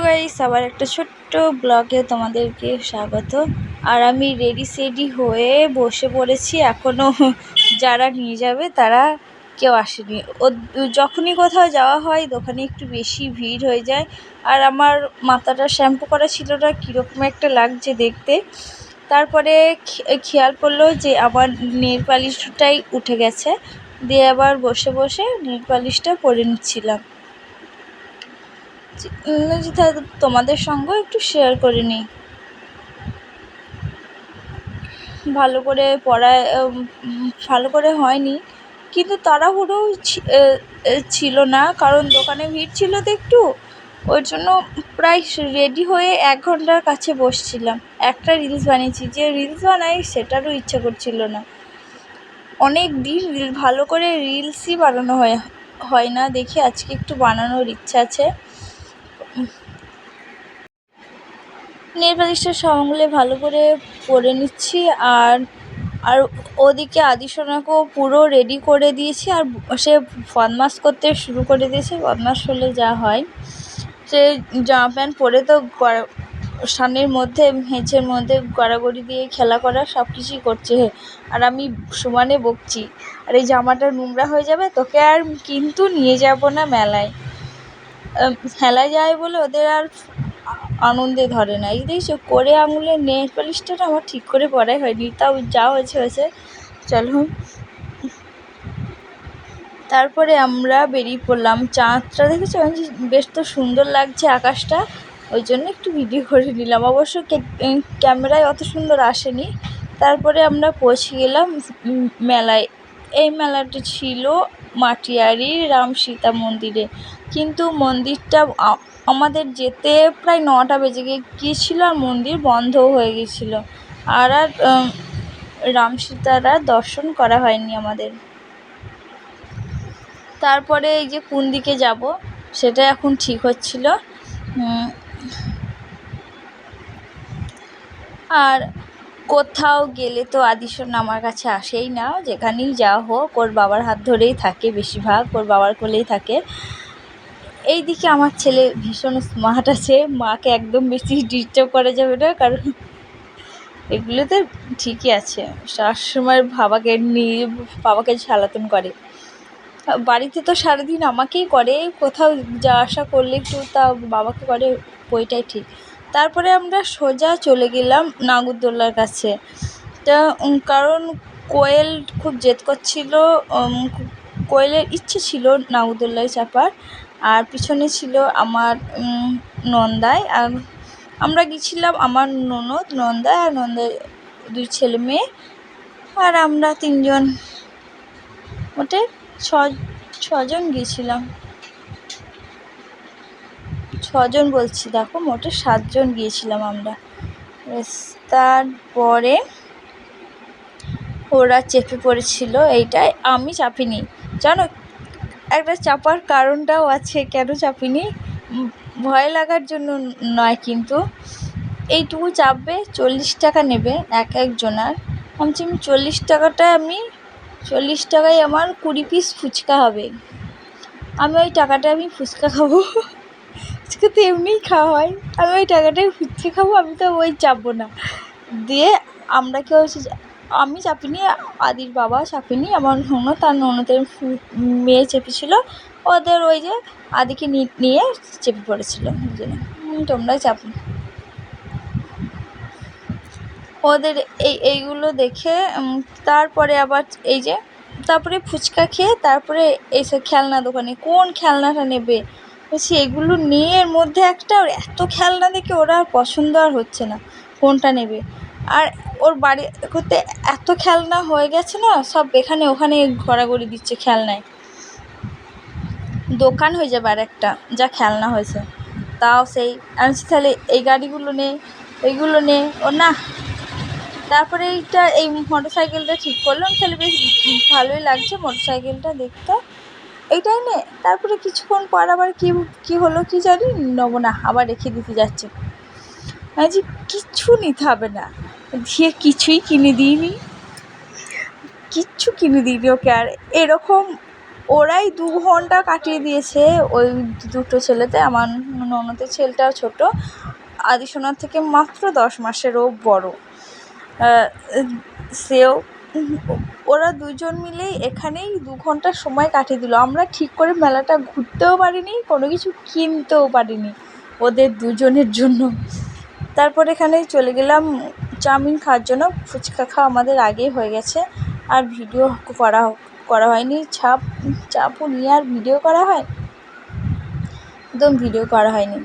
Guys, আবার একটা ছোট্ট ব্লগে তোমাদেরকে স্বাগত। আর আমি রেডি সেডি হয়ে বসে পড়েছি, এখনো যারা নিয়ে যাবে তারা কেউ আসেনি। যখনই কোথাও যাওয়া হয় দোকানে একটু বেশি ভিড় হয়ে যায়। আর আমার মাথাটা শ্যাম্পু করা ছিল না, কীরকম একটা লাগছে দেখতে। তারপরে খেয়াল পড়লো যে আমার নেল পালিশটাই উঠে গেছে, দিয়ে আবার বসে বসে নেল পালিশটা পরে নিচ্ছিলাম। তোমাদের সঙ্গেও একটু শেয়ার করে নিই। ভালো করে পড়ায় ভালো করে হয়নি, কিন্তু তাড়াহুড়োও ছিল না, কারণ দোকানে ভিড় ছিল তো একটু, ওই জন্য প্রায় রেডি হয়ে 1 ঘন্টার কাছে বসছিলাম। একটা রিলস বানিয়েছি, যে রিলস বানাই সেটারও ইচ্ছা করছিল না। অনেক দিন ভালো করে রিলসই বানানো হয় না, দেখি আজকে একটু বানানোর ইচ্ছা আছে। নেল পালিশটা সঙ্গে ভালো করে পরে নিচ্ছি। আর আর ওদিকে আদিসোনাকেও পুরো রেডি করে দিয়েছি, আর সে বদমাশ করতে শুরু করে দিয়েছে। বদমাশ হলে যা হয়, সে জামা প্যান্ট পরে তো সামনের মধ্যে মেঝের মধ্যে গড়াগড়ি দিয়ে খেলা করা সব কিছুই করছে, আর আমি সমানে বকছি, আর এই জামাটা নোংরা হয়ে যাবে, তোকে আর কিন্তু নিয়ে যাব না মেলায়। মেলায় যায় বলে ওদের আর আনন্দে ধরে না। এই দেখছো করে আঙুলের নেল পালিশটা না আমার ঠিক করে পরাই হয়নি, তাও যা হয়েছে। চলো, তারপরে আমরা বেরিয়ে পড়লাম। চাঁদটা দেখেছো বেশ তো সুন্দর লাগছে আকাশটা, ওই জন্য একটু ভিডিও করে নিলাম। অবশ্য ক্যামেরায় অত সুন্দর আসেনি। তারপরে আমরা পৌঁছে গেলাম মেলায়। এই মেলাটা ছিল মাটিয়ারি রাম সীতা মন্দিরে, কিন্তু মন্দিরটা আমাদের যেতে প্রায় 9টা বেজে গিয়েছিলো, আর মন্দির বন্ধও হয়ে গেছিলো। আর রাম সীতারা দর্শন করা হয়নি আমাদের। তারপরে এই যে কোন দিকে যাব সেটা এখন ঠিক হচ্ছিল। আর কোথাও গেলে তো আদিশন আমার কাছে আসেই না, যেখানেই যাওয়া হোক ওর বাবার হাত ধরেই থাকে, বেশিরভাগ ওর বাবার কোলেই থাকে। এই দিকে আমার ছেলে ভীষণ স্মার্ট আছে, মাকে একদম বেশি ডিস্টার্ব করা যাবে না, কারণ এগুলোতে ঠিকই আছে, সবসময় বাবাকে জ্বালাতন করে। বাড়িতে তো সারাদিন আমাকেই করে, কোথাও যাওয়া আসা করলে একটু তা বাবাকে করে, ওইটাই ঠিক। তারপরে আমরা সোজা চলে গেলাম নাগরদোলার কাছে। তা কারণ কোয়েল খুব জেদ করছিল, কোয়েলের ইচ্ছে ছিল নাগরদোলায় চাপার, আর পিছনে ছিল আমার নন্দাই। আর আমরা গেছিলাম আমার নন্দাই আর নন্দাই 2 ছেলে মেয়ে, আর আমরা 3 জন, মোটে 6 জন গিয়েছিলাম। 6 জন বলছি, দেখো মোটে 7 জন গিয়েছিলাম আমরা। তারপরে ওরা চেপে পড়েছিল, এইটাই আমি চাপিনি। জানো, একটা চাপার কারণটাও আছে কেন চাপিনি, ভয় লাগার জন্য নয়, কিন্তু এইটুকু চাপবে 40 টাকা নেবে একজনার। আমি 40 টাকায় আমার 20 পিস ফুচকা হবে। আমি ওই টাকাটা ফুচকা খাবো, ফুচকা তো এমনিই খাওয়া হয়, আমি ওই টাকাটায় ফুচকা খাবো, আমি তো ওই চাপবো না। দিয়ে আমরা কেউ আমি চাপিনি, আদির বাবা চাপিনি, আমার তার ননদের মেয়ে চেপেছিল, ওদের ওই যে আদিকে নিয়ে চেপে পড়েছিল, তোমরাই চাপো। ওদের এইগুলো দেখে তারপরে আবার এই যে তারপরে ফুচকা খেয়ে তারপরে এইসব খেলনা দোকানে কোন খেলনাটা নেবে বলছি, এগুলো নিয়ে এর মধ্যে একটা, এত খেলনা দেখে ওরা পছন্দ আর হচ্ছে না কোনটা নেবে। আর ওর বাড়ি করতে এত খেলনা হয়ে গেছে না, সব এখানে ওখানে ঘোরাঘুরি দিচ্ছে খেলনায়, দোকান হয়ে যাবে আর একটা যা খেলনা হয়েছে। তাও সেই আমি তাহলে এই গাড়িগুলো নে, এইগুলো নে, ও না। তারপরে এই মোটর সাইকেলটা ঠিক করলাম, তাহলে বেশ ভালোই লাগছে মোটর সাইকেলটা দেখতে, এইটাই নে। তারপরে কিছুক্ষণ পর আবার কী হলো কি জানি, নেবো না, আবার রেখে দিতে যাচ্ছে। যে কিচ্ছু নিতে হবে না, দিয়ে কিছুই কিনে দিইনি, কিচ্ছু কিনে দিইনি ওকে। আর এরকম ওরাই 2 ঘন্টা কাটিয়ে দিয়েছে ওই দুটো ছেলেতে। আমার ননদের ছেলেটাও ছোটো, আদিসোনার থেকে মাত্র 10 মাসেরও বড়। সেও ওরা দুজন মিলেই এখানেই 2 ঘন্টা সময় কাটিয়ে দিল। আমরা ঠিক করে মেলাটা ঘুরতেও পারিনি, কোনো কিছু কিনতেও পারিনি ওদের দুজনের জন্য। তারপর এখানেই চলে গেলাম চাউমিন খাওয়ার জন্য। ফুচকা খাওয়া আমাদের আগেই হয়ে গেছে, আর ভিডিও করা হয়নি। চাপও নিয়ে আর ভিডিও করা হয়, একদম ভিডিও করা হয়নি।